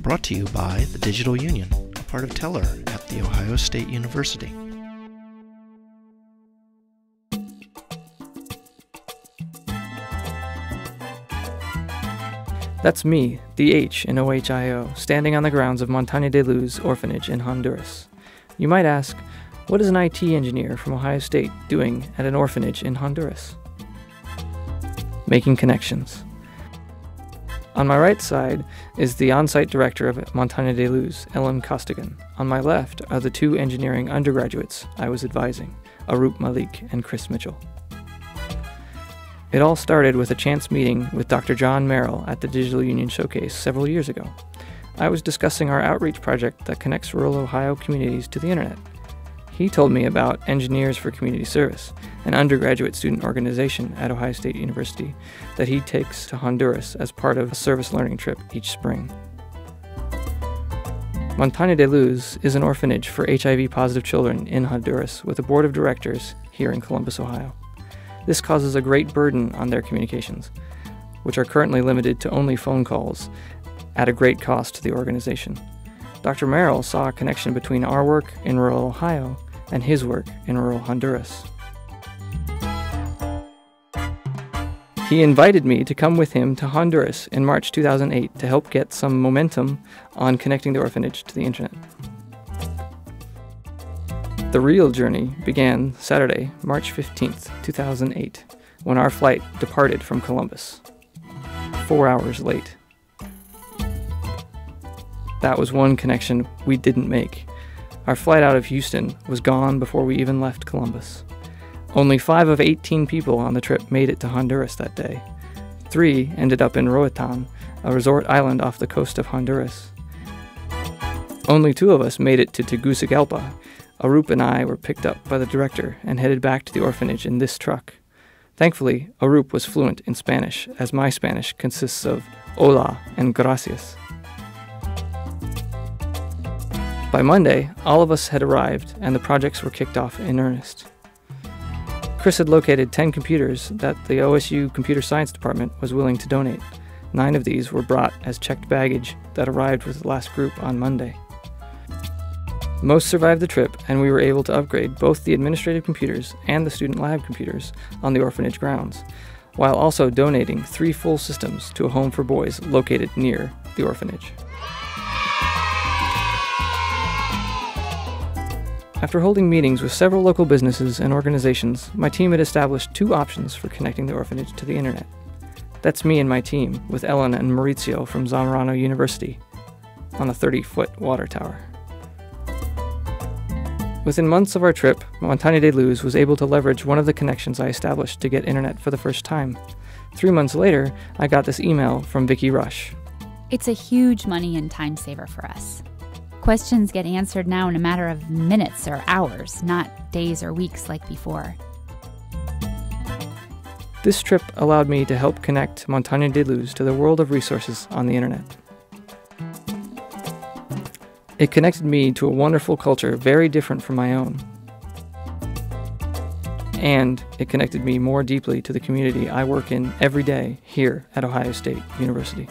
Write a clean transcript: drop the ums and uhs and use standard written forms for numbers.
Brought to you by the Digital Union, a part of Teller at The Ohio State University. That's me, the H in OHIO, standing on the grounds of Montaña de Luz Orphanage in Honduras. You might ask, what is an IT engineer from Ohio State doing at an orphanage in Honduras? Making connections. On my right side is the on-site director of Montaña de Luz, Ellen Costigan. On my left are the two engineering undergraduates I was advising, Arup Malik and Chris Mitchell. It all started with a chance meeting with Dr. John Merrill at the Digital Union Showcase several years ago. I was discussing our outreach project that connects rural Ohio communities to the internet. He told me about Engineers for Community Service, an undergraduate student organization at Ohio State University that he takes to Honduras as part of a service learning trip each spring. Montaña de Luz is an orphanage for HIV-positive children in Honduras with a board of directors here in Columbus, Ohio. This causes a great burden on their communications, which are currently limited to only phone calls at a great cost to the organization. Dr. Merrill saw a connection between our work in rural Ohio and his work in rural Honduras. He invited me to come with him to Honduras in March 2008 to help get some momentum on connecting the orphanage to the internet. The real journey began Saturday, March 15th, 2008, when our flight departed from Columbus, 4 hours late. That was one connection we didn't make. Our flight out of Houston was gone before we even left Columbus. Only 5 of 18 people on the trip made it to Honduras that day. 3 ended up in Roatan, a resort island off the coast of Honduras. Only 2 of us made it to Tegucigalpa. Arup and I were picked up by the director and headed back to the orphanage in this truck. Thankfully, Arup was fluent in Spanish, as my Spanish consists of hola and gracias. By Monday, all of us had arrived and the projects were kicked off in earnest. Chris had located 10 computers that the OSU Computer Science Department was willing to donate. 9 of these were brought as checked baggage that arrived with the last group on Monday. Most survived the trip, and we were able to upgrade both the administrative computers and the student lab computers on the orphanage grounds, while also donating 3 full systems to a home for boys located near the orphanage. After holding meetings with several local businesses and organizations, my team had established 2 options for connecting the orphanage to the internet. That's me and my team, with Ellen and Maurizio from Zamorano University, on a 30-foot water tower. Within months of our trip, Montaña de Luz was able to leverage one of the connections I established to get internet for the first time. 3 months later, I got this email from Vicky Rush. It's a huge money and time saver for us. Questions get answered now in a matter of minutes or hours, not days or weeks like before. This trip allowed me to help connect Montaña de Luz to the world of resources on the internet. It connected me to a wonderful culture very different from my own. And it connected me more deeply to the community I work in every day here at Ohio State University.